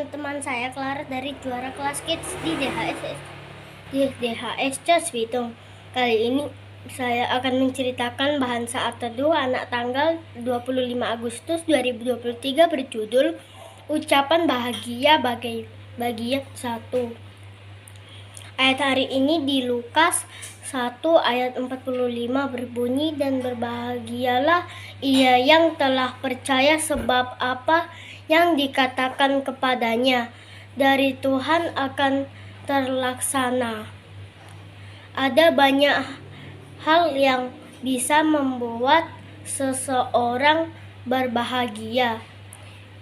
teman saya Clara dari Juara Kelas Kids di DHS Church Bitung. Kali ini saya akan menceritakan bahan saat teduh anak tanggal 25 Agustus 2023 berjudul Ucapan Bahagia bagian 1. Ayat hari ini di Lukas 1 ayat 45 berbunyi, dan berbahagialah ia yang telah percaya sebab apa yang dikatakan kepadanya dari Tuhan akan terlaksana. Ada banyak hal yang bisa membuat seseorang berbahagia.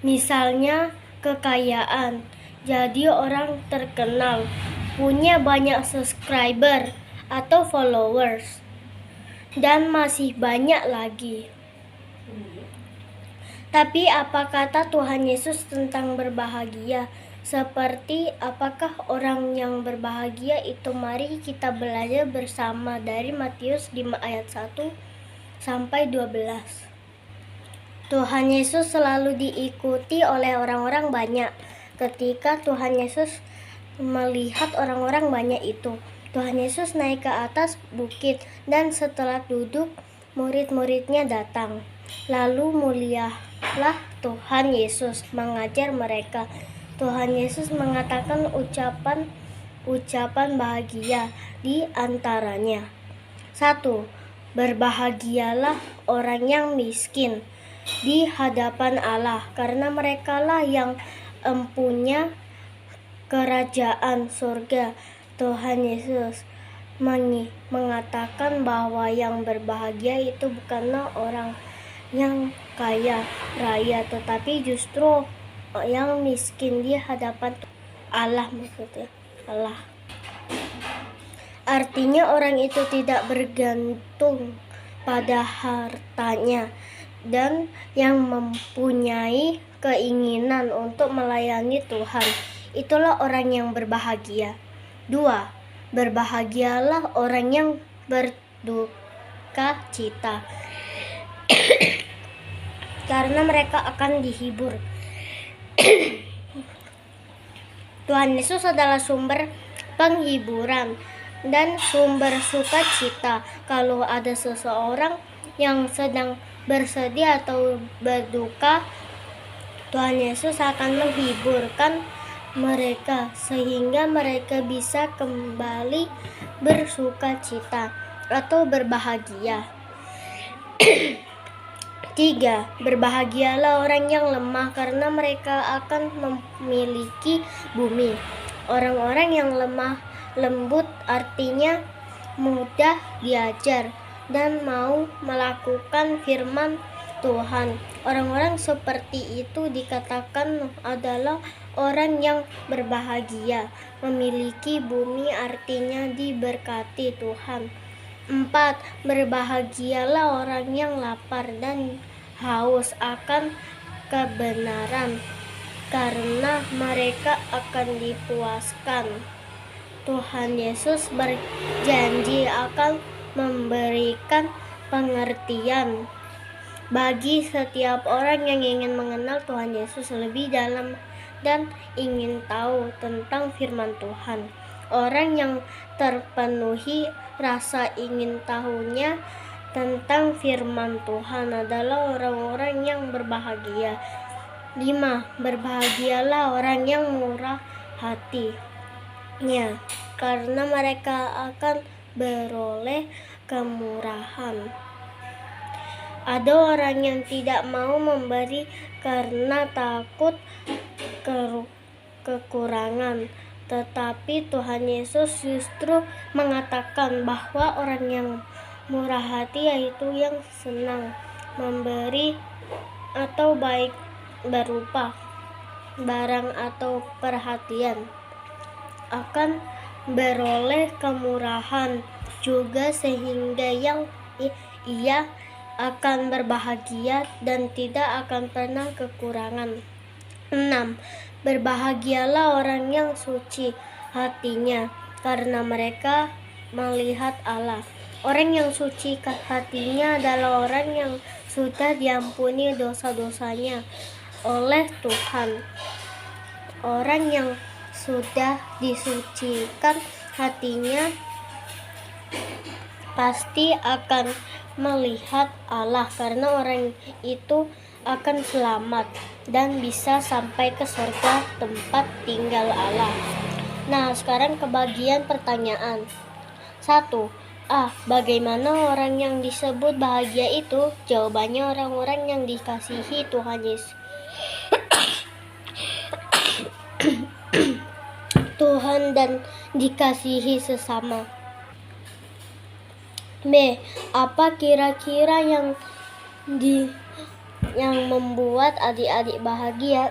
Misalnya kekayaan, jadi orang terkenal, punya banyak subscriber atau followers, dan masih banyak lagi. Tapi apa kata Tuhan Yesus tentang berbahagia? Seperti apakah orang yang berbahagia itu? Mari kita belajar bersama dari Matius 5 ayat 1 sampai 12. Tuhan Yesus selalu diikuti oleh orang-orang banyak. Ketika Tuhan Yesus melihat orang-orang banyak itu, Tuhan Yesus naik ke atas bukit, dan setelah duduk, murid-muridnya datang. Lalu mulialah Tuhan Yesus mengajar mereka. Tuhan Yesus mengatakan ucapan bahagia di antaranya. 1. Berbahagialah orang yang miskin di hadapan Allah, karena merekalah yang empunya kerajaan surga. Tuhan Yesus mengatakan bahwa yang berbahagia itu bukanlah orang yang kaya raya, tetapi justru yang miskin di hadapan Allah, maksudnya Allah. Artinya orang itu tidak bergantung pada hartanya dan yang mempunyai keinginan untuk melayani Tuhan. Itulah orang yang berbahagia. 2. Berbahagialah orang yang berduka cita karena mereka akan dihibur. Tuhan Yesus adalah sumber penghiburan dan sumber sukacita. Kalau ada seseorang yang sedang bersedih atau berduka, Tuhan Yesus akan menghiburkan mereka sehingga mereka bisa kembali bersukacita atau berbahagia. 3. Berbahagialah orang yang lemah karena mereka akan memiliki bumi. Orang-orang yang lemah lembut artinya mudah diajar dan mau melakukan firman Tuhan. Orang-orang seperti itu dikatakan adalah orang yang berbahagia. Memiliki bumi artinya diberkati Tuhan. 4. Berbahagialah orang yang lapar dan haus akan kebenaran, karena mereka akan dipuaskan. Tuhan Yesus berjanji akan memberikan pengertian bagi setiap orang yang ingin mengenal Tuhan Yesus lebih dalam dan ingin tahu tentang firman Tuhan. Orang yang terpenuhi rasa ingin tahunya tentang firman Tuhan adalah orang-orang yang berbahagia. 5. Berbahagialah orang yang murah hatinya, karena mereka akan beroleh kemurahan. Ada orang yang tidak mau memberi karena takut kekurangan, tetapi Tuhan Yesus justru mengatakan bahwa orang yang murah hati yaitu yang senang memberi atau baik berupa barang atau perhatian akan beroleh kemurahan juga, sehingga ia akan berbahagia dan tidak akan pernah kekurangan. 6. Berbahagialah orang yang suci hatinya, karena mereka melihat Allah. Orang yang suci hatinya adalah orang yang sudah diampuni dosa-dosanya oleh Tuhan. Orang yang sudah disucikan hatinya pasti akan melihat Allah, karena orang itu akan selamat dan bisa sampai ke surga, tempat tinggal Allah. Nah, sekarang ke bagian pertanyaan. 1. Bagaimana orang yang disebut bahagia itu? Jawabannya orang-orang yang dikasihi Tuhan Yesus. Tuhan dan dikasihi sesama. B. Apa kira-kira yang membuat adik-adik bahagia?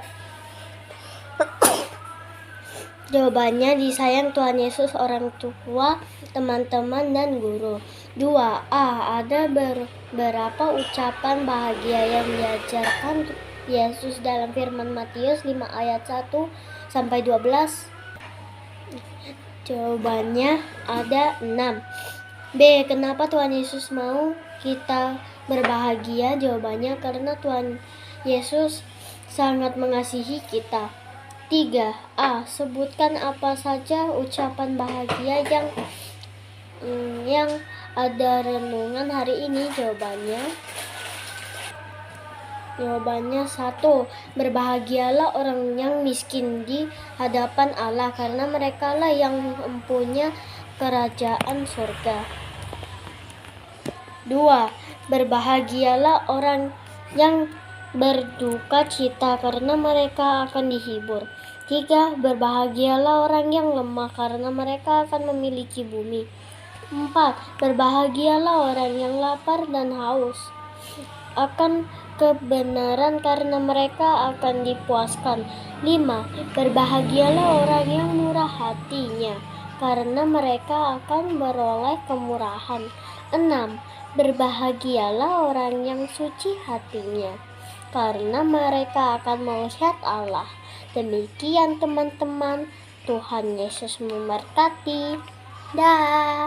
Jawabannya disayang Tuhan Yesus, orang tua, teman-teman, dan guru. 2. Ada beberapa ucapan bahagia yang diajarkan Yesus dalam firman Matius 5 ayat 1-12. Jawabannya ada 6. B. Kenapa Tuhan Yesus mau kita berbahagia? Jawabannya karena Tuhan Yesus sangat mengasihi kita. 3. Sebutkan apa saja ucapan bahagia yang ada renungan hari ini. Jawabannya 1. Berbahagialah orang yang miskin di hadapan Allah, karena merekalah yang mempunyai kerajaan surga. 2. Berbahagialah orang yang berduka cita, karena mereka akan dihibur. 3. Berbahagialah orang yang lemah, karena mereka akan memiliki bumi. 4. Berbahagialah orang yang lapar dan haus akan kebenaran, karena mereka akan dipuaskan. 5. Berbahagialah orang yang murah hatinya, karena mereka akan beroleh kemurahan. 6. Berbahagialah orang yang suci hatinya, karena mereka akan melihat Allah. Demikian teman-teman, Tuhan Yesus memberkati. Dah.